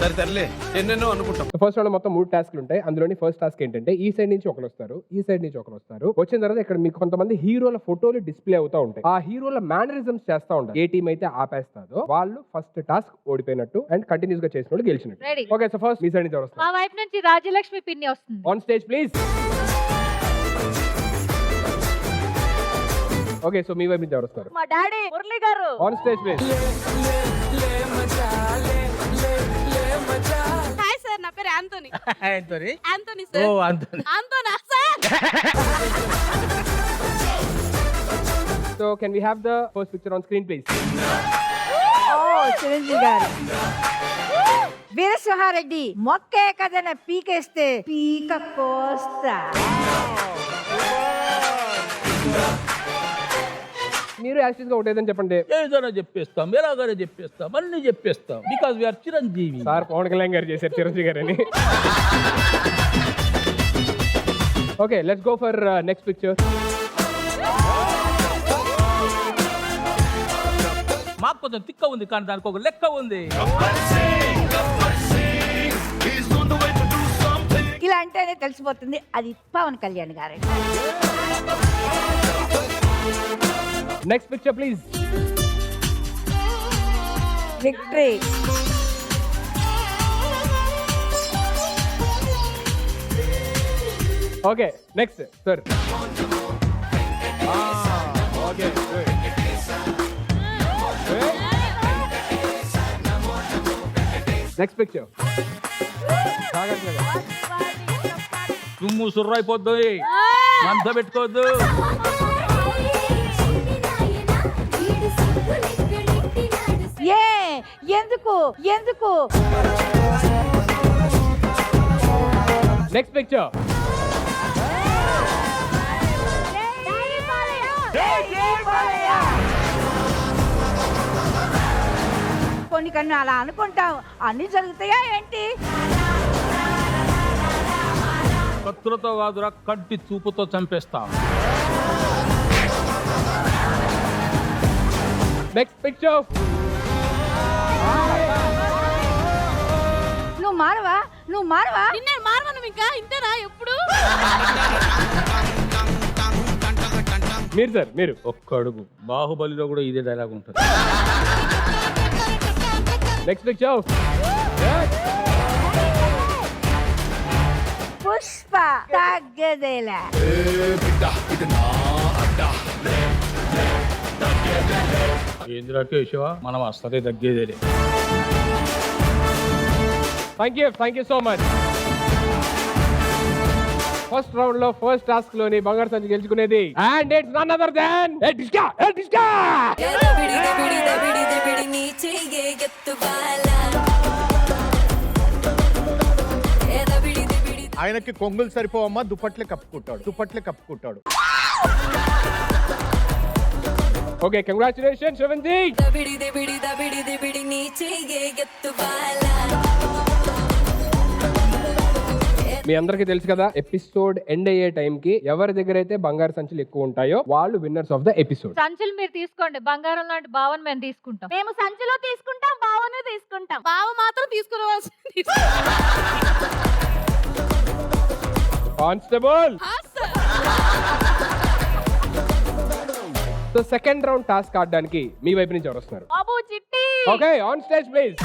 సరే తరలే ఎన్నెన్నో అనుకుంటాం. ఫస్ట్ రౌండ్ మొత్తం 3 టాస్క్లు ఉంటాయి. అందులోని ఫస్ట్ టాస్క్ ఏంటంటే ఈ సైడ్ నుంచి ఒకరు వస్తారు, ఈ సైడ్ నుంచి ఒకరు వస్తారు. వచ్చిన తర్వాత ఇక్కడ మీకు కొంతమంది హీరోల ఫోటోలు డిస్ప్లే అవుతా ఉంటాయి. ఆ హీరోల మేనరిజమ్స్ చేస్తా ఉంటారు. ఏ టీం అయితే ఆపేస్తాదో వాళ్ళు ఫస్ట్ టాస్క్ ఓడిపోయినట్టు అండ్ కంటిన్యూస్ గా చేసిన వాళ్ళు గెలిచినట్టు. Ready. ఓకే, సో ఫస్ట్ మీ సైడ్ నుంచి ఎవరు వస్తారు? మా వైపు నుంచి రాజ్యలక్ష్మి పిన్ని వస్తుంది. On stage please. Okay, so మీ వైపు నుంచి ఎవరు వస్తారు? మా daddy Murali garu. On stage please. Hi sir, నా పేరు Antony. Antony? Antony sir. Oh Antony. యాంటోనా sir? So can we have the first picture on screen please? Chiranjeevi garu. Veera Simha Reddy మొక్కే కదన పీకేస్తే పీక కోస్తా. మీరు యాక్చువల్ గా ఒకటేదని చెప్పండి. ఏదైనా చెప్పేస్తాం, ఎలాగైనా చెప్పేస్తాం, అన్ని చెప్పేస్తాం. Because we're Chiranjeevi. Sir Pawan Kalyan garu చేశారు చిరంజీవి గారని. Okay, let's go for next picture. మాకు కొంచెం తిక్క ఉంది కానీ దానికి ఒక లెక్క ఉంది. ఇలా అంటేనే తెలిసిపోతుంది అది పవన్ కళ్యాణ్ గారు. Next picture please. Victory. Okay, next sir. Okay, next picture. తుమ్ము సుర్రైపోద్ది, మంత పెట్టుకోవద్దు. ఎందుకు ఎందుకు? Next picture. కొన్ని కన్నా అలా అనుకుంటావు, అన్ని జరుగుతాయా ఏంటి? కత్తులతో కాదురా, కంటి చూపుతో చంపేస్తాం. Next picture. నువ్వు మారవా, నువ్వు మారవా? నిన్నే మారవను ఇంకా ఇంతేనా ఎప్పుడు? మీరు సార్, మీరు. ఒక్క అడుగు. బాహుబలిలో కూడా ఇదే డైలాగ్ ఉంటుంది. Next picture. పుష్ప తగ్గదేలా. ఏంద్రా కేశవ, మనం అసలే తగ్గేదేలే. Thank you so much. First round లో ఫస్ట్ టాస్క్ లోని బంగారు సంచి గెలుచుకునేది and it's none other than డిస్కా. ఆయనకి కొంగులు సరిపోవమ్మా, దుప్పట్లే కప్పుకుంటాడు. Okay, congratulation Sravanthi. మీ అందరికీ తెలుసు కదా, ఎపిసోడ్ ఎండ్ అయ్యే టైం కి ఎవరి దగ్గర అయితే బంగారు సంచులు ఎక్కువ ఉంటాయో వాళ్ళు విన్నర్స్ ఆఫ్ ద ఎపిసోడ్. సంచులు మీరు తీసుకోండి, బంగారం లాంటి భావన మేము తీసుకుంటాం. మేము సంచిలో తీసుకుంటాం, బావనే తీసుకుంటాం. బావ మాత్రం తీసుకురావాల్సింది. Constable. So second round task ఆడడానికి మీ వైపు నుంచి ఎవరు వస్తున్నారు? Babu Chitti. Okay, on stage please.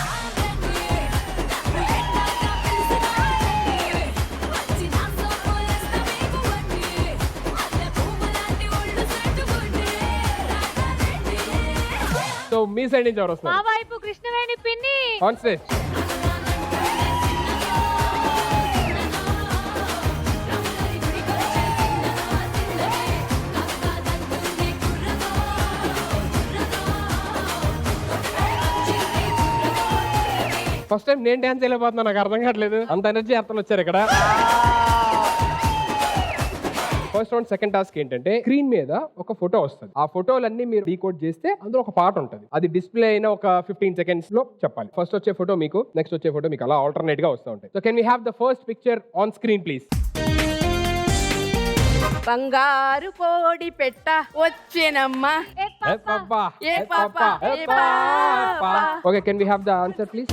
So మీ సైడ్ నుంచి ఎవరు మా వస్తున్నారు? వైపు కృష్ణవేణి పిన్ని. On stage. ఫస్ట్ టైం నేను డాన్స్ చేయలేకపోతున్నా, నాకు అర్థం కావట్లేదు. అంత ఎనర్జీ అర్థం వచ్చారు ఇక్కడ. ఫస్ట్ రౌండ్ సెకండ్ టాస్క్ ఏంటంటే స్క్రీన్ మీద ఒక ఫోటో వస్తుంది. ఆ ఫోటోలన్నీ మీరు డీకోడ్ చేస్తే అందులో ఒక పాట ఉంటుంది. అది డిస్ప్లే అయిన ఒక 15 seconds లో చెప్పాలి. ఫస్ట్ వచ్చే ఫోటో మీకు, నెక్స్ట్ వచ్చే ఫోటో మీకు, అలా ఆల్టర్నేట్ గా వస్తూ ఉంటాయి. So can we have the first picture on screen please? బంగారు కోడి పెట్ట వచ్చేనమ్మా. Okay, can we have the answer please?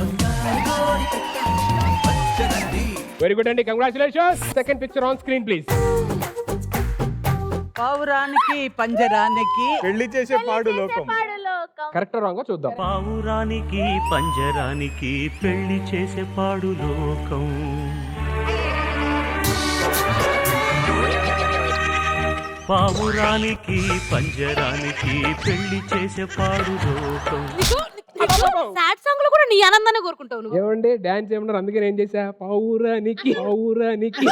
Very good అండి, congratulations. Second picture on screen please. పావురానికి పంజరానికి పెళ్లి చేసే పాడు లోకం. కరెక్ట్ రాంగ్ చూద్దాం. పావురానికి పంజరానికి పెళ్లి చేసే పాడు లోకం. పావురానికి పంజరానికి పెళ్లి చేసే పాడు లోకం. సాడ్ సాంగ్ లో కూడా నీ ఆనందాన్ని కోరుకుంటావు నువ్వు. ఏమండి డాన్స్ ఏమన్నారు, అందుకే నేను చేసా పౌరానికి పౌరానికి.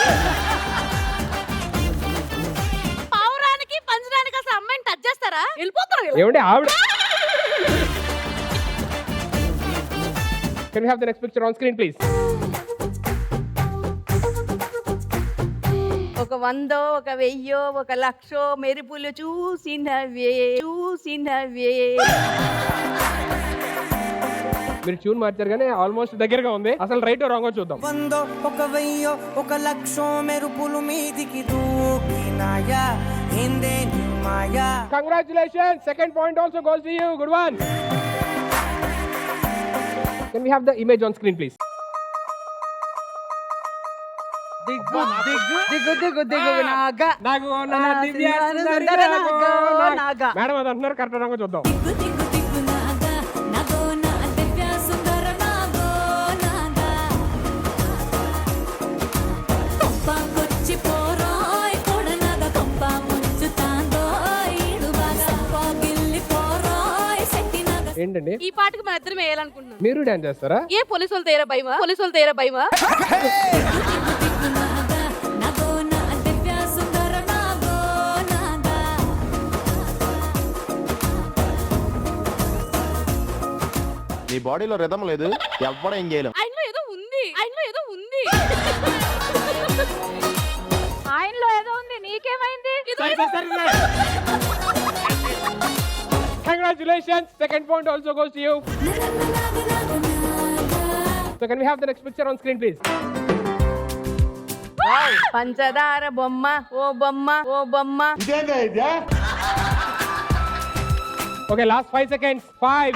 పావురానికి పంజరానికి అసలు అమ్మాయిని టచ్ చేస్తారా? వెళ్ళిపోతారు వీళ్ళు. ఏమండి ఆవిడ. Can we have the next picture on screen please. ఒక 100 ఒక 1000 ఒక 1,00,000 మెరుపులు చూసినవే. మీరు ట్యూన్ మార్చారు కానీ ఆల్మోస్ట్ దగ్గరగా ఉంది. అసలు రైట్ రాంగ్ చూద్దాం. 100 ఒక 1000 ఒక 1,00,000 మెరుపులు మీదికి దూకినాయా ఏందే నీ మాయా. Congratulations. Second point also goes to you. Good one. Can we have the image on screen please. దిగ్గు దిగ్గు దిగ్గు దిగ్గు దిగ్గు నాగా నాకు నా దివ్య సుందరి నాగా. మేడం అది అంటున్నారు, కరెక్ట్ రాంగ్ చూద్దాం. ఏంటండి ఈ పాటకి మన ఇద్దరం వేయాలనుకుంటున్నాం. మీరు డాన్స్ చేస్తారా? ఏ పోలీసు వాళ్ళు తేరా భయమా? పోలీసు వాళ్ళు తేరా భయమా? నీ బాడీలో రిథం లేదు, ఎవ్వడ ఏం చేయలేం. ఆయనలో ఏదో ఉంది, ఆయనలో ఏదో ఉంది. ఆయనలో ఏదో ఉంది, నీకేమైంది? Congratulations. Second point also goes to you. So can we have the next picture on screen please? పంచదార బొమ్మ ఓ బొమ్మ ఓ బొమ్మ. Okay, last 5 seconds. 5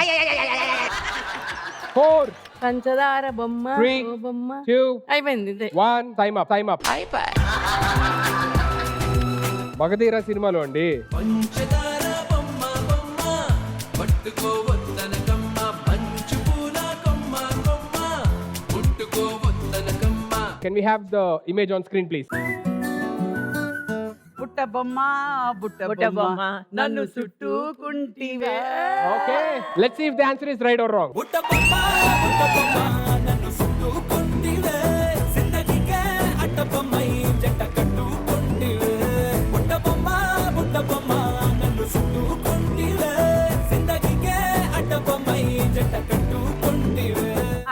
4 పంచదార బొమ్మ 3 ఓ బొమ్మ. 2 అయిపోయింది ఇదే. 1 టైమ్ అప్. మగధీర సినిమాలో అండి. Can we have the image on screen please? బుట్ట బొమ్మ బుట్ట బొమ్మ నన్ను చుట్టుకుంటివే. Okay, let's see if the answer is right or wrong.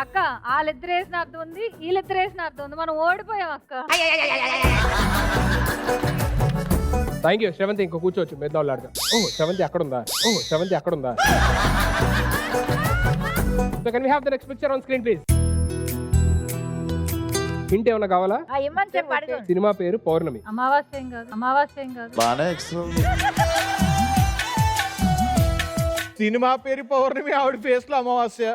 అక్క వాళ్ళిద్దరు వేసిన అర్థం ఉంది, వీళ్ళిద్దరు వేసిన అర్థం ఉంది. మనం ఓడిపోయాం అక్క. Thank you. శ్రవంతి ఇంకో కూర్చోవచ్చు, మీద ఆడదాం. శ్రవంతి అక్కడ ఉందా? So can we have the next picture on screen please? Hint ఏమన్నా కావాలా? ఇమ్మని చెప్పి అడుగు. సినిమా పేరు పౌర్ణమి. అమావాస్యం కాదు. బానే ఎక్స్ట్రా. సినిమా పేరు పౌర్ణమి, ఆవిడ ఫేస్ లో అమావాస్య.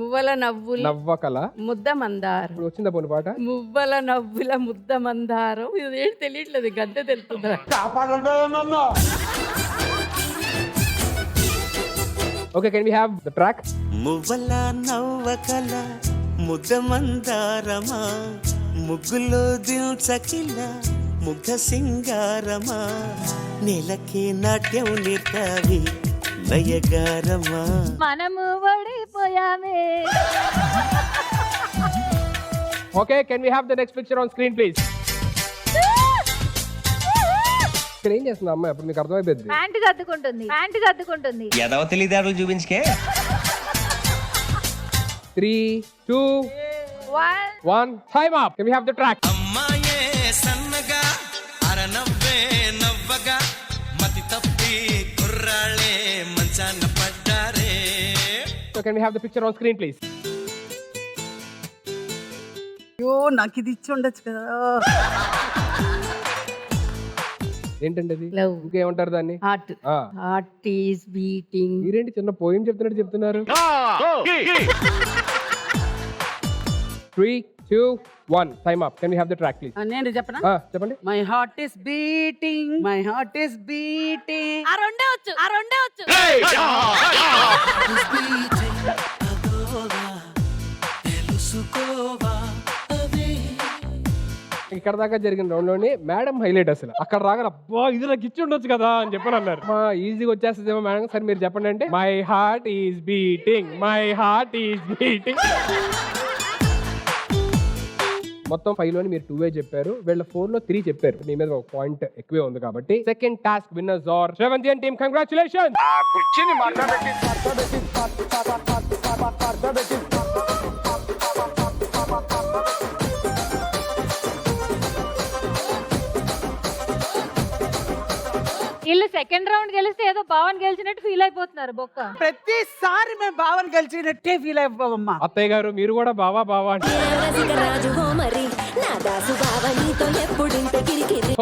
మువ్వల నవ్వుల నవ్వకల ముద్ద మందారం. ఇప్పుడు వచ్చిందా పోనీ పాట? మువ్వల నవ్వుల ముద్ద మందారం. ఇది ఏంటి తెలియట్లేదు, గంటే తెలుస్తుందా? Okay, can we have the track? మువ్వల నవ్వకల ముద్ద మందారమా ముగ్గులో దిల్చకిల ముగ్ధ సింగారమా నెలకి నాట్యం నేర్తావి లయగారమా. మనము ఓడిపోయామే. Okay, can we have the next picture on screen please? ఇక్కడ ఏం చేస్తుంది అమ్మాయి? అప్పుడు మీకు అర్థమైపోద్ది. ప్యాంటు సర్దుకుంటుంది. ఎదవ తెలియదారులు చూపించుకే. 3 2 1 time up. Can we have the track? అమ్మాయే సన్నగా అరనవ్వే నవ్వగా మతి తప్పి కుర్రాళ్ళే మంచాన పడ్డారే. So can we have the picture on screen please? అయ్యో నాకు ఇది ఇచ్చి ఉండొచ్చు కదా. ఏంటండి అది? లవ్. ఇంకేమంటారు దాన్ని? హార్ట్. ఆ, హార్ట్ ఈస్ బీటింగ్. మీరేంటి చిన్న పోయం చెప్తున్నట్టు చెప్తున్నారు? 3, 2, 1 time up. Can we have the track please? నేను చెప్పనా? చెప్పండి. My heart is beating, my heart is beating. ఆ రెండే వచ్చు. ఇక్కడ దాకా జరిగిన రౌండ్ లోని మేడం హైలైట్ అసలు. అక్కడ రాగానే అబ్బా ఇది నాకు ఇచ్చి ఉండొచ్చు కదా అని చెప్పని అన్నారు. మా ఈజీగా వచ్చేస్తుందేమో మేడం. సరే మీరు చెప్పండి అంటే my heart is beating, my heart is beating. మొత్తం 5 లోని మీరు 2 చెప్పారు, వీళ్ళ 4 లో 3 చెప్పారు. మీ మీద ఒక పాయింట్ ఎక్కువే ఉంది కాబట్టి second task winners are Shravanthi team. Congratulation. వీళ్ళు సెకండ్ రౌండ్ గెలిస్తే ఏదో భావన్ గెలిచినట్టు ఫీల్ అయిపోతున్నారు బొక్క. ప్రతిసారి మేము భావన గెలిచినట్టే ఫీల్ అయిపోవమ్మా. అత్తయ్య గారు మీరు కూడా బావా బావా అంటే.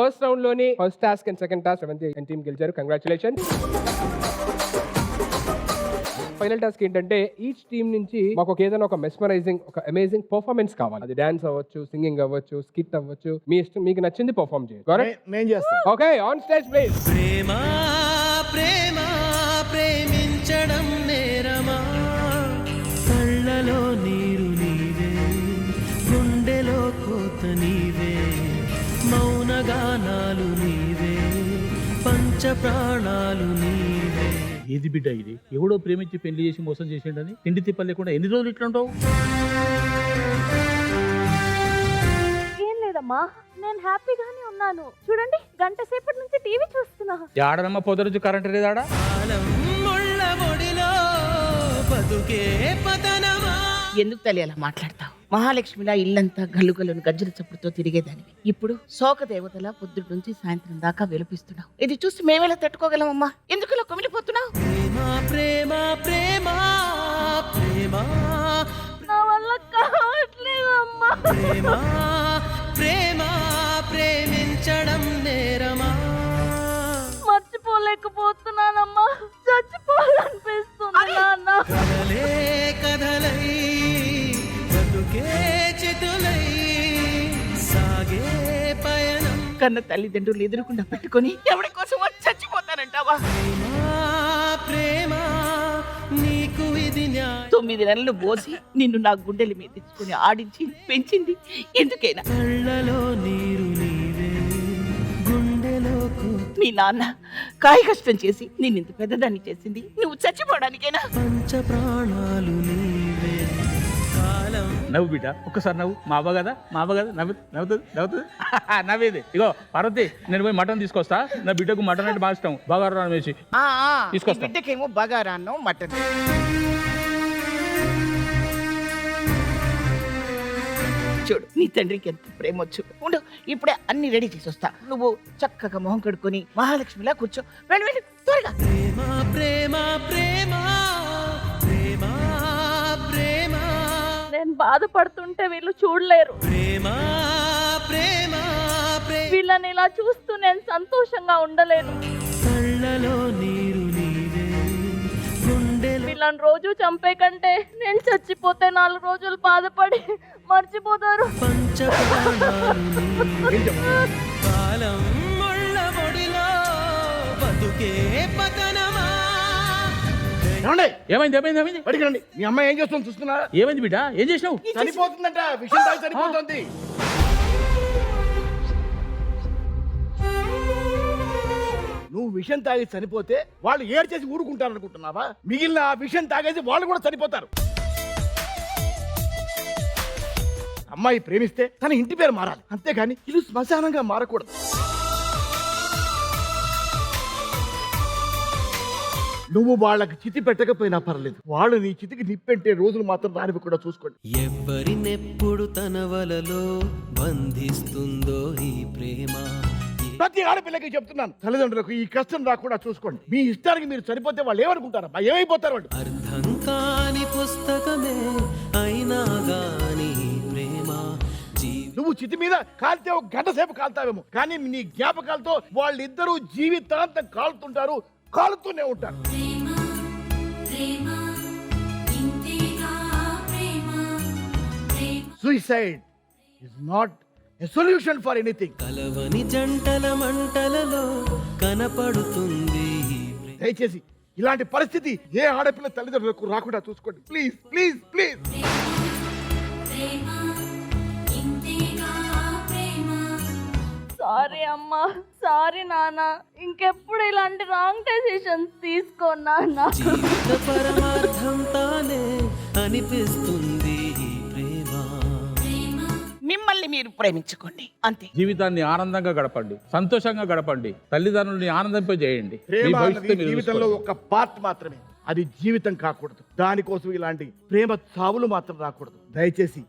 ఫస్ట్ రౌండ్ లోని first task and second task Sravanthi team గెలిచారు. కంగ్రాచులేషన్. ఫైనల్ టాస్క్ ఏంటంటే ఈచ్ టీమ్ నుంచి మాకు ఏదైనా ఒక మెస్మరైజింగ్, ఒక అమేజింగ్ పర్ఫార్మెన్స్ కావాలి. అది డాన్స్ అవ్వచ్చు, సింగింగ్ అవ్వచ్చు, స్కిట్ అవ్వచ్చు, మీ ఇష్టం, మీకు నచ్చింది పర్ఫార్మ్ చేయండి. నేను చేస్తాను. Okay, on stage please. ప్రేమ ప్రేమ ప్రేమించడం నేరమా, కళ్ళలో నీరు నీవే, గుండెలో కోత నీవే, మౌనగానాలు నీవే, పంచ ప్రాణాలు నీవే. ఏది బిడ్డ ఇది? ఎవడో ప్రేమించి పెళ్లి చేసి మోసం చేసిండని తిండి తిప్పలు లేకుండా ఎన్ని రోజులు ఇట్లా ఉంటావు? ఏం లేదమ్మా, నేను హ్యాపీగానే ఉన్నాను. చూడండి, గంట సేపటి నుంచి టీవీ చూస్తున్నా. ఆడనమ్మ పొదరుచు కరెంట్ లేదాడా? ఎందుకు తల్లి అలా మాట్లాడతావు? మహాలక్ష్మిలా ఇల్లంతా గల్లుగల్లును గజ్జల చప్పుడుతో తిరిగేదానివి. ఇప్పుడు శోక దేవతలా పొద్దుటి నుంచి సాయంత్రం దాకా వెలిపిస్తున్నావు. ఇది చూసి మేమెలా తట్టుకోగలమమ్మా? ఎందుకు ఇలా కుమిలిపోతున్నావు? ప్రేమ ప్రేమ ప్రేమ నా వల్ల కావట్లేదమ్మా. ప్రేమ ప్రేమ ప్రేమించడం నేరమా, మర్చిపోలేకపోతున్నానమ్మా. చచ్చిపోవాలనిపిస్తుంది నాన్న. కదలే కదలై బతుకే చితులై సాగే పయనం. కన్న తల్లిదండ్రులు ఎదురుకుండా పెట్టుకొని ఎవరి కోసం చచ్చిపోతానంటావా? ప్రేమ నీకు ఇది న్యాయం. 9 నెలలు మోసి నిన్ను నా గుండెల మీద తెచ్చుకొని ఆడించి పెంచింది ఎందుకైనా? కళ్ళలో నీరు నీవే, గుండెలో మీ నాన్న కాయ కష్టం చేసి నిన్ను ఇంత పెద్దదాన్ని చేసింది నువ్వు చచ్చిపోవడానికేనా? పంచ ప్రాణాలు నీవే. కాలం నవ్వు బిడ్డ, ఒక్కసారి నవ్వు. మా అవ్వ కదా, మా అవ్వ కదా, నవ్వుతుంది నవ్వుతుంది. నవ్వేది. ఇగో పార్వతి, నేను పోయి మటన్ తీసుకొస్తా. నా బిడ్డకు మటన్ అంటే బాగా ఇష్టం. బాగా వేసి తీసుకొస్తా. బిడ్డకేమో బగారాన్నో మటన్. చూడు, నీ తండ్రికి ఎంత ప్రేమ వచ్చు. ఉండు, ఇప్పుడే అన్ని రెడీ చేసి వస్తా. నువ్వు చక్కగా మొహం కడుక్కొని మహాలక్ష్మిలా కూర్చో. వెళ్ళి వెళ్ళి త్వరగా. ప్రేమ ప్రేమ ప్రేమ ప్రేమ ప్రేమ నేను బాధపడుతుంటే వీళ్ళు చూడలేరు. ప్రేమ ప్రేమ ప్రేమ వీళ్ళని ఇలా చూస్తూ నేను సంతోషంగా ఉండలేను. కళ్ళలో నీరు నీవే, గుండెలో వీళ్ళని రోజు చంపే కంటే నేను చచ్చిపోతే 4 రోజులు బాధపడి మర్చిపోతారు. పంచ ప్రాణాలు నీవే. కాలం ముళ్ళ ఒడిలో బతుకే పతనమా. ఏమైంది ఏమైంది ఏమైంది? అడిగండి, మీ అమ్మాయి ఏం చేస్తుంది చూస్తున్నా? ఏమైంది బిడ్డ? ఏం చేసినావు? చనిపోతుందంట, విషయం తాగి చనిపోతుంది. నువ్వు విషం తాగి చనిపోతే వాళ్ళు ఏడు చేసి ఊరుకుంటారు అనుకుంటున్నావా? మిగిలిన ఆ విషం తాగేసి వాళ్ళు కూడా చనిపోతారు. అమ్మాయి ప్రేమిస్తే తన ఇంటి పేరు మారాలి, అంతేగాని ఇల్లు శ్మశానంగా మారకూడదు. నువ్వు వాళ్ళకి చితి పెట్టకపోయినా పర్లేదు, వాళ్ళు నీ చితికి నిప్పెట్టే రోజులు మాత్రం రానివి కూడా చూసుకోండి. ఎవరినెప్పుడు తన వలలో బంధిస్తుందో ఈ ప్రేమ. ప్రతి ఆడపిల్లకి చెప్తున్నాను, తల్లిదండ్రులకు ఈ కష్టం రాకుండా చూసుకోండి. మీ ఇష్టానికి మీరు చనిపోతే వాళ్ళు ఏమనుకుంటారు? ఏమైపోతారు వాళ్ళు? అర్థం కాని పుస్తకమే అయినా గాని ప్రేమ నువ్వు చితి మీద కాలితే ఒక గంట సేపు కాలుతావేమో, కానీ నీ జ్ఞాపకాలతో వాళ్ళిద్దరూ జీవితాంతం కాలుతుంటారు, కాలుతూనే ఉంటారు. Suicide is not a solution for anything. కలవని జంటల మంటలలో కనపడుతుంది. దయచేసి ఇలాంటి పరిస్థితి ఏ ఆడపిల్ల తల్లిదండ్రులకు రాకుండా చూసుకోండి. Please please please. సారీ అమ్మా, సారీ నాన్న, ఇంకెప్పుడు ఇలాంటి రాంగ్ డెసిషన్స్ తీసుకోను నాన్న. జీవిత పరమార్థం తానే అనిపిస్తుంది ప్రేమ. మిమ్మల్ని మీరు ప్రేమించుకోండి అంతే. జీవితాన్ని ఆనందంగా గడపండి, సంతోషంగా గడపండి, తల్లిదండ్రులని ఆనందింపజేయండి. మీ ప్రేమ భవిష్యత్తు అన్నది మీరు జీవితంలో చూసుకోండి. ఒక పార్ట్ మాత్రమే, అది జీవితం కాకూడదు. దానికోసం ఇలాంటి ప్రేమ చావులు మాత్రం రాకూడదు. దయచేసి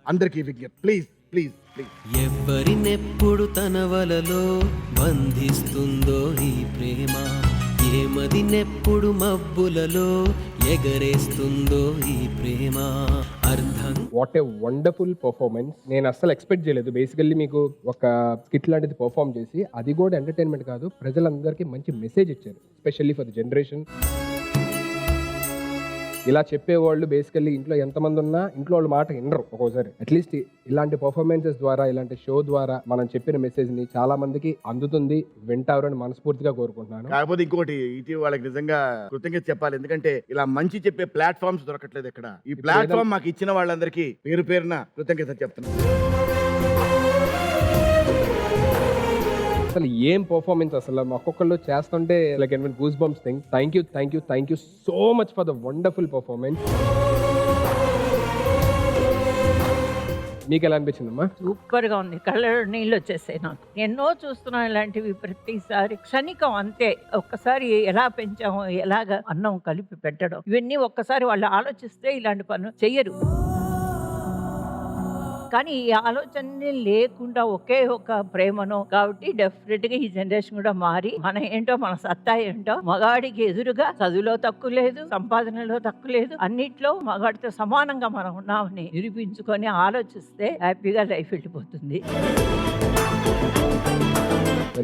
అందరికీ విజ్ఞప్తి, ప్లీజ్ ప్లీజ్ ప్లీజ్. ఎవరినెప్పుడు తన వలలో బంధిస్తుందో ఈ ప్రేమ, ఏమదినెప్పుడు మబ్బులలో ఎగరేస్తుందో ఈ ప్రేమ అర్థం. What a wonderful performance. నేను అస్సలు ఎక్స్పెక్ట్ చేయలేదు. బేసికల్లీ మీకు ఒక స్కిట్ లాంటిది పర్ఫామ్ చేసి, అది కూడా ఎంటర్టైన్మెంట్ కాదు, ప్రజలందరికీ మంచి మెసేజ్ ఇచ్చారు, ఎస్పెషల్లీ ఫర్ ది జనరేషన్. ఇలా చెప్పేవాళ్ళు బేసికల్లీ ఇంట్లో ఎంతమంది ఉన్నా ఇంట్లో వాళ్ళ మాట వినరు ఒక్కోసారి. అట్లీస్ట్ ఇలాంటి పర్ఫార్మెన్సెస్ ద్వారా, ఇలాంటి షో ద్వారా మనం చెప్పిన మెసేజ్ ని చాలా మందికి అందుతుంది, వింటారు అని మనస్ఫూర్తిగా కోరుకుంటున్నాను. కాకపోతే ఇంకోటి, ఇటీవల వాళ్ళకి నిజంగా కృతజ్ఞత చెప్పాలి. ఎందుకంటే ఇలా మంచి చెప్పే ప్లాట్ఫామ్స్ దొరకట్లేదు ఇక్కడ. ఈ ప్లాట్ఫామ్ మాకు ఇచ్చిన వాళ్ళందరికీ పేరు పేరున కృతజ్ఞత చెప్తున్నాను. అసలు ఏం పర్ఫార్మెన్స్, అసలు ఒక్కొక్కళ్ళు చేస్తుంటే like goose bumps thing. Thank you so much for the wonderful performance. మీకు ఎలా అనిపించిందమ్మా? సూపర్ గా ఉంది, కళ్ళ నీళ్ళు వచ్చేసాయి నాకు. ఎన్నో చూస్తున్నాం ఇలాంటివి, ప్రతిసారి క్షణికం అంతే. ఒక్కసారి ఎలా పెంచామో, ఎలాగ అన్నం కలిపి పెట్టడం, ఇవన్నీ ఒక్కసారి వాళ్ళు ఆలోచిస్తే ఇలాంటి పనులు చెయ్యరు. కానీ ఈ ఆలోచన లేకుండా ఒకే ఒక ప్రేమను, కాబట్టి డెఫినెట్ గా ఈ జనరేషన్ కూడా మారి మన ఏంటో, మన సత్తా ఏంటో, మగాడికి ఎదురుగా చదువులో తక్కువ లేదు, సంపాదనలో తక్కువ లేదు, అన్నిట్లో మగాడితో సమానంగా మనం ఉన్నామని నిరూపించుకొని ఆలోచిస్తే హ్యాపీగా లైఫ్ వెళ్ళిపోతుంది.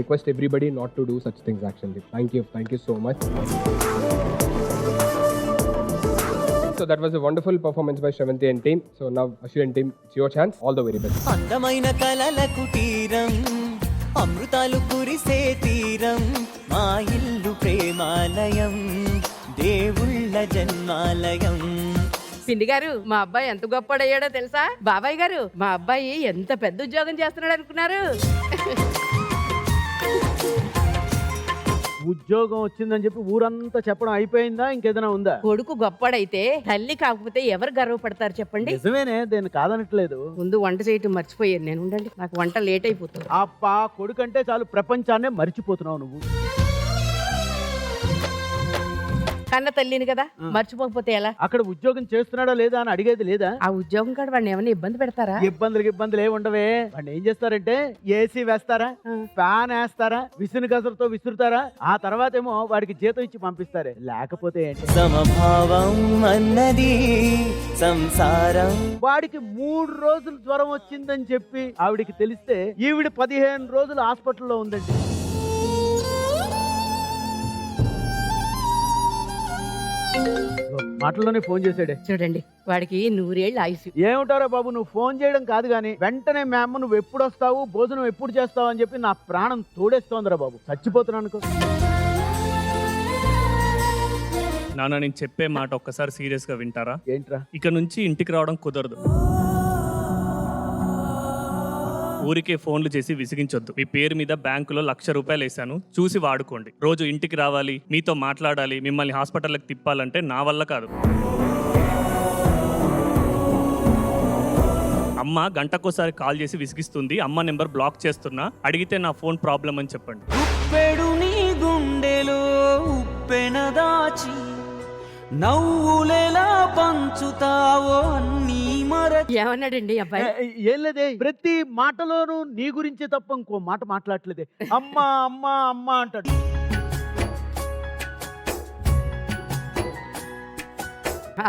Request everybody not to do such things actually. Thank you so much. So that was a wonderful performance by Shravanti and team. So now Ashwin and team, it's your chance. All the very best. అందమైన కలల కుటీరం, అమృతాలు కురిసే తీరం, మా ఇల్లు ప్రేమాలయం, దేవుళ్ళ జన్మాలయం. పిండి గారు, మా అబ్బాయి ఎంత గొప్పడయ్యాడో తెలుసా? బాబాయ్ గారు, మా అబ్బాయి ఎంత పెద్ద ఉద్యోగం చేస్తున్నాడు అనుకున్నారు? ఉద్యోగం వచ్చిందని చెప్పి ఊరంతా చెప్పడం అయిపోయిందా? ఇంకేదైనా ఉందా? కొడుకు గొప్పడైతే తల్లి కాకపోతే ఎవరు గర్వపడతారు చెప్పండి? నిజమేనే, నేను కాదనట్లేదు. ముందు వంట చేయటం మర్చిపోయాను నేను. ఉండండి, నాకు వంట లేట్ అయిపోతుంది. అప్పా, కొడుకంటే చాలు ప్రపంచాన్నే మర్చిపోతున్నావు నువ్వు. కన్న తల్లిని కదా, మర్చిపోకపోతే ఎలా? అక్కడ ఉద్యోగం చేస్తున్నాడా లేదా అని అడిగేది లేదా? ఆ ఉద్యోగం కాడ వాడిని ఏమైనా ఇబ్బంది పెడతారా? ఇబ్బందులు ఏమి ఉండవే. వాడిని ఏం చేస్తారంటే ఏసీ వేస్తారా, ఫ్యాన్ వేస్తారా, విసురు గసరుతో విసురుతారా, ఆ తర్వాత ఏమో వాడికి జీతం ఇచ్చి పంపిస్తారే. లేకపోతే ఏంటి? సమభావం అన్నది సంసారం. వాడికి 3 రోజులు జ్వరం వచ్చిందని చెప్పి ఆవిడికి తెలిస్తే ఈవిడ 15 రోజులు హాస్పిటల్లో ఉందండి. మాటల్లోనే ఫోన్ చేశాడే. చూడండి, వాడికి 100 ఏళ్ళు ఆయుసు. ఏమిటారా బాబు, నువ్వు ఫోన్ చేయడం కాదు గానీ వెంటనే మా అమ్మ నువ్వు ఎప్పుడు వస్తావు, భోజనం ఎప్పుడు చేస్తావు అని చెప్పి నా ప్రాణం తోడేస్తోందిరా బాబు. చచ్చిపోతున్నాను అనుకో. నాన్న, నేను చెప్పే మాట ఒక్కసారి సీరియస్ గా వింటారా? ఏంట్రా? ఇక నుంచి ఇంటికి రావడం కుదరదు. ఊరికే ఫోన్లు చేసి విసిగించొద్దు. మీ పేరు మీద బ్యాంకులో 1,00,000 రూపాయలు వేసాను, చూసి వాడుకోండి. రోజు ఇంటికి రావాలి, మీతో మాట్లాడాలి, మిమ్మల్ని హాస్పిటల్కి తిప్పాలంటే నా వల్ల కాదు. అమ్మ గంటకోసారి కాల్ చేసి విసిగిస్తుంది. అమ్మ నెంబర్ బ్లాక్ చేస్తున్నా, అడిగితే నా ఫోన్ ప్రాబ్లం అని చెప్పండి. ఉప్పెడు నీ గుండెలో ఉప్పెన దాచి, నవ్వులేలా పంచుతావో అన్నీ ఏమన్నాడండి అబ్బాయి? ఏం లేదే, ప్రతి మాటలోనూ నీ గురించే తప్ప ఇంకో మాట మాట్లాడలేదే. అమ్మా అమ్మా అమ్మా అంటాడు.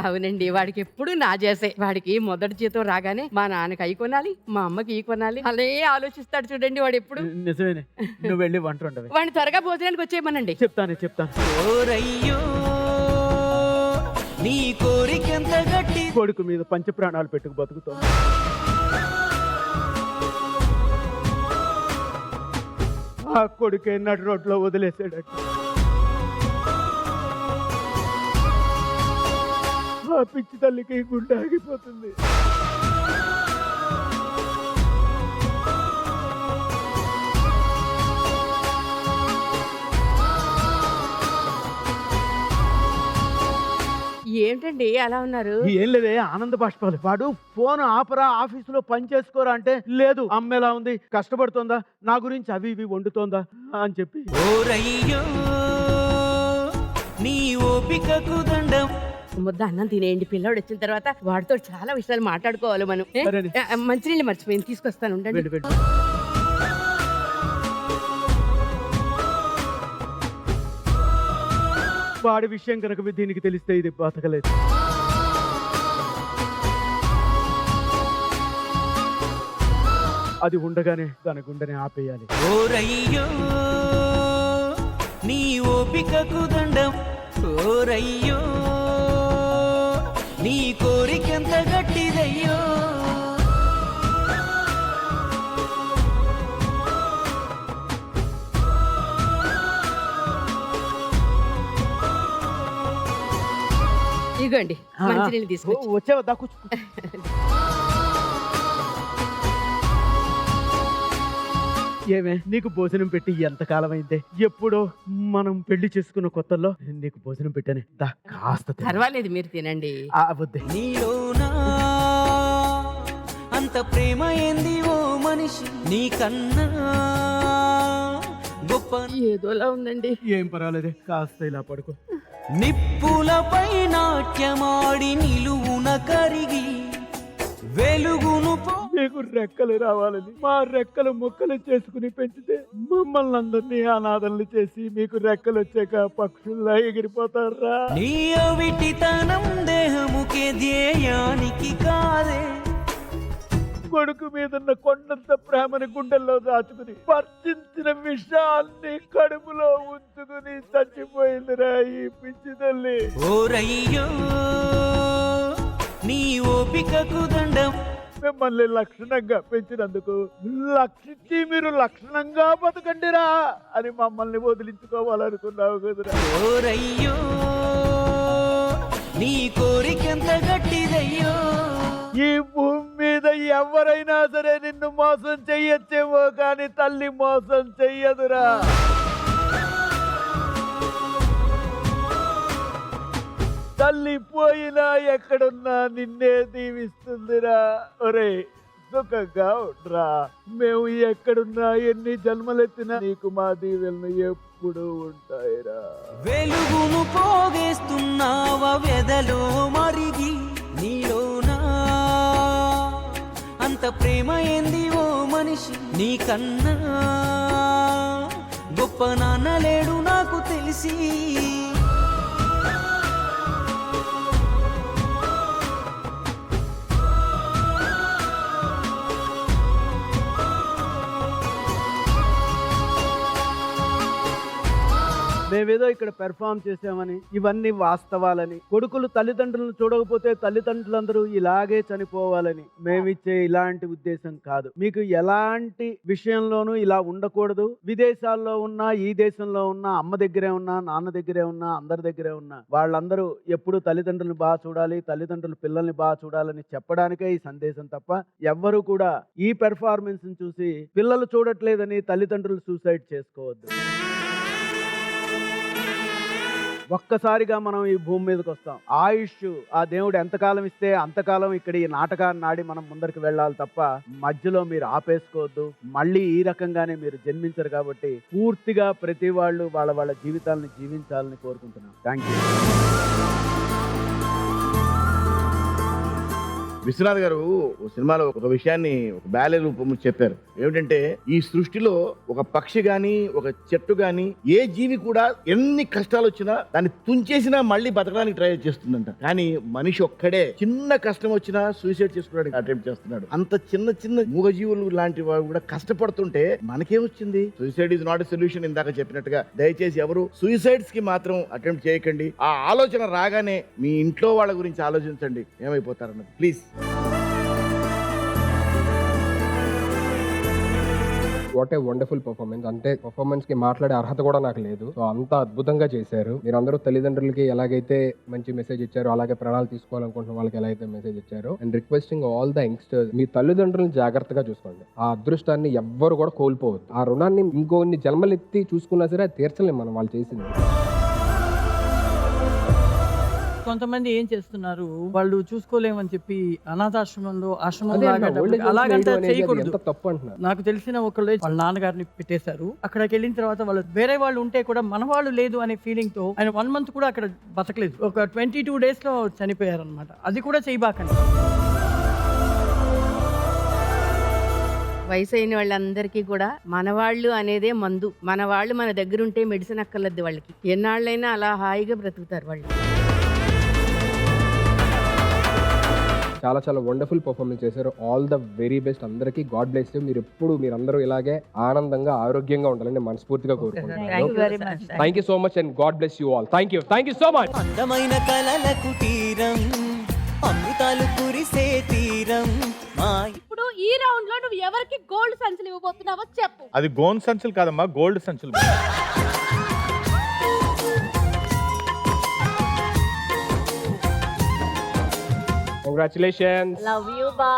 అవునండి, వాడికి ఎప్పుడు నా చేసే. వాడికి మొదటి జీతం రాగానే మా నాన్నకి అయి కొనాలి, మా అమ్మకి ఈ కొనాలి, అలా ఆలోచిస్తాడు చూడండి వాడు ఎప్పుడు. నిజమేనే, నువ్వు వెళ్ళి వంట ఉండవే. వాడిని త్వరగా భోజనానికి వచ్చేయమనండి. చెప్తాను. ఓరయ్యో నీ కోరికెంత గట్టి. కొడుకు మీద పంచ ప్రాణాలు పెట్టుకు బతుకుతాం. ఆ కొడుకే నడు రోడ్లో వదిలేసాడట. ఆ పిచ్చి తల్లికి గుండె ఆగిపోతుంది. ఏంటండి అలా ఉన్నారు? ఏం లేదే, ఆనంద బాష్పాలు. వాడు ఫోన్ ఆపరా, ఆఫీసులో పని చేసుకోరా అంటే లేదు, అమ్మ ఎలా ఉంది, కష్టపడుతోందా, నా గురించి అవి ఇవి వండుతోందా అని చెప్పి. ఓరయ్యో నీ ఓపికకు దండం. ముద్ద అన్నం తినేయండి, పిల్లాడు వచ్చిన తర్వాత వాడితో చాలా విషయాలు మాట్లాడుకోవాలి మనం. సరేనే. మంచినీళ్ళు మర్చిపోయింది, తీసుకొస్తాను ఉండండి. వెళ్ళు. వాడి విషయం కనుక దీనికి తెలిస్తే ఇది బతకలేదు. అది ఉండగానే దాని గుండెని ఆపేయాలి. ఓరయ్యో నీ ఓపికకు దండం. ఓరయ్యో నీ కోరికెంత గట్టిదయ్యో. ఇగోండి మంచినీళ్ళు తీసుకొచ్చి. వచ్చావా, దా కూర్చో. ఏమే, నీకు భోజనం పెట్టి ఎంతకాలం అయిందే? ఎప్పుడో మనం పెళ్లి చేసుకున్న కొత్తల్లో నీకు భోజనం పెట్టానే, దా కాస్త తిను. పర్వాలేదు, మీరు తినండి. వద్దే. నీలోనా అంత ప్రేమ ఏంది ఓ మనిషి, నీకన్నా గొప్ప ఏదోలా ఉందండి. ఏం పర్వాలేదే, కాస్త ఇలా పడుకో. నిప్పులపై నాట్యమాడి నిలువున కరిగి వెలుగును మీకు రెక్కలు రావాలని మా రెక్కలు ముక్కలు చేసుకుని పెంచితే మమ్మల్ని అందరినీ అనాథలు చేసి మీకు రెక్కలు వచ్చాక పక్షుల్లా ఎగిరిపోతారా? నీ అవిటితనం దేహముకే ధ్యేయానికి కాదే. కొడుకు మీదున్న కొండంత ప్రేమని గుండెల్లో దాచుకుని పర్చించిన విషాన్ని కడుపులో ఉంచుకుని చచ్చిపోయిందిరా ఈ పిచ్చి తల్లి. ఓరయ్యో నీ ఓపికకు దండం. మిమ్మల్ని లక్షణంగా పెంచినందుకు లక్షించి మీరు లక్షణంగా బతకండిరా అని మమ్మల్ని వదిలించుకోవాలనుకున్నావు కదరా. ఓరయ్యో నీ కోరికెంత గట్టిదయ్యో. ఈ భూమి మీద ఎవరైనా సరే నిన్ను మోసం చెయ్యొచ్చేమో కానీ తల్లి మోసం చెయ్యదురా. తల్లి పోయినా ఎక్కడున్నా నిన్నే దీవిస్తుందిరా. ఒరే సుఖంగా ఉండరా. మేము ఎక్కడున్నా ఎన్ని జన్మలెత్తినా నీకు మా దీవెలను ఎప్పుడు ఉంటాయిరా. వెలుగును పోగేస్తున్నావ వెదలో మరిగి, నీలోనా అంత ప్రేమ ఏంది ఓ మనిషి, నీకన్నా గొప్ప నాన్న లేడు నాకు తెలిసి. మేమేదో ఇక్కడ పెర్ఫామ్ చేసామని, ఇవన్నీ వాస్తవాలని, కొడుకులు తల్లిదండ్రులను చూడకపోతే తల్లిదండ్రులందరూ ఇలాగే చనిపోవాలని మేమిచ్చే ఇలాంటి ఉద్దేశం కాదు. మీకు ఎలాంటి విషయంలోనూ ఇలా ఉండకూడదు. విదేశాల్లో ఉన్నా, ఈ దేశంలో ఉన్నా, అమ్మ దగ్గరే ఉన్నా, నాన్న దగ్గరే ఉన్నా, అందరి దగ్గరే ఉన్నా, వాళ్ళందరూ ఎప్పుడు తల్లిదండ్రులను బాగా చూడాలి, తల్లిదండ్రులు పిల్లల్ని బాగా చూడాలని చెప్పడానికే ఈ సందేశం తప్ప ఎవ్వరూ కూడా ఈ పెర్ఫార్మెన్స్ చూసి పిల్లలు చూడట్లేదని తల్లిదండ్రులు సూసైడ్ చేసుకోవద్దు. ఒక్కసారిగా మనం ఈ భూమి మీదకి వస్తాం. ఆయుష్ ఆ దేవుడు ఎంతకాలం ఇస్తే అంతకాలం ఇక్కడ ఈ నాటకాన్ని ఆడి మనం ముందరికి వెళ్ళాలి తప్ప మధ్యలో మీరు ఆపేసుకోవద్దు. మళ్ళీ ఈ రకంగానే మీరు జన్మించరు కాబట్టి పూర్తిగా ప్రతి వాళ్ళు వాళ్ళ జీవితాలను జీవించాలని కోరుకుంటున్నాం. Thank you. విశ్వనాథ్ గారు ఓ సినిమాలో ఒక విషయాన్ని ఒక బ్యాలె రూపంలో చెప్పారు. ఏమిటంటే ఈ సృష్టిలో ఒక పక్షి గాని ఒక చెట్టు గాని ఏ జీవి కూడా ఎన్ని కష్టాలు వచ్చినా దాన్ని తుంచేసినా మళ్ళీ బతకడానికి ట్రై చేస్తుందంట. కానీ మనిషి ఒక్కడే చిన్న కష్టం వచ్చినా సూసైడ్ చేసుకోవడానికి అటెంప్ట్ చేస్తున్నాడు. అంత చిన్న చిన్న మూగజీవులు లాంటి వారు కూడా కష్టపడుతుంటే మనకేమొచ్చింది? Suicide is not a solution. ఇందాక చెప్పినట్టుగా దయచేసి ఎవరు సూసైడ్స్ కి మాత్రం అటెంప్ట్ చేయకండి. ఆ ఆలోచన రాగానే మీ ఇంట్లో వాళ్ళ గురించి ఆలోచించండి, ఏమైపోతారన్నది. Please. What a wonderful performance. అంటే పర్ఫార్మెన్స్ కి మాట్లాడే అర్హత కూడా నాకు లేదు. సో అంత అద్భుతంగా చేశారు. మీరు అందరూ తల్లిదండ్రులకి ఎలాగైతే మంచి మెసేజ్ ఇచ్చారో అలాగే ప్రాణాలు తీసుకోవాలనుకుంటున్న వాళ్ళకి ఎలా అయితే మెసేజ్ ఇచ్చారో, and requesting all the youngsters, మీ తల్లిదండ్రులను జాగ్రత్తగా చూసుకోండి. ఆ అదృష్టాన్ని ఎవ్వరు కూడా కోల్పోవద్దు. ఆ రుణాన్ని ఇంకొన్ని జన్మలెత్తి చూసుకున్నా సరే అది తీర్చలేం మనం వాళ్ళు చేసింది. కొంతమంది ఏం చేస్తున్నారు, వాళ్ళు చూసుకోలేమని చెప్పి అనాథాశ్రమంలో అదే అన్న, old age అలాగంతా home అనేది చేయకూడదు. ఎంత తప్పు అంటున్నారు. నాకు తెలిసిన ఒకళ్ళు వాళ్ళ నాన్నగారిని పెట్టేశారు. అక్కడికి వెళ్ళిన తర్వాత వాళ్ళు వేరే వాళ్ళు ఉంటే కూడా మన వాళ్ళు లేదు అనే ఫీలింగ్ తో ఆయన 1 month కూడా అక్కడ బతకలేదు. ఒక 22 days లో చనిపోయారు అనమాట. అది కూడా చేయబాకండి. వయసు అయిన వాళ్ళందరికీ కూడా మనవాళ్ళు అనేదే మందు. మన వాళ్ళు మన దగ్గర ఉంటే మెడిసిన్ అక్కర్లేదు వాళ్ళకి. ఎన్నాళ్ళైనా అలా హాయిగా బ్రతుకుతారు వాళ్ళు. చాలా చాలా వండర్ఫుల్ పర్ఫార్మెన్స్ చేశారు. ఆల్ ద వెరీ బెస్ట్ అందరికీ. God bless you. మీరు ఎప్పుడు మీరందరూ ఇలాగే ఆనందంగా ఆరోగ్యంగా ఉండాలని మనస్ఫూర్తిగా కోరుకుంటున్నాను. Thank you so much and God bless you all. Thank you so much. అందమైన కలలకు తీరం, అమృతాలు కురిసే తీరం. ఇప్పుడు ఈ రౌండ్ లో నువ్వు ఎవరికి గోల్డ్ సంచులు ఇవ్వబోతున్నావో చెప్పు. అది గోన్ సంచులు కాదమ్మా, గోల్డ్ సంచులు. Congratulations. లవ్ యూ బా.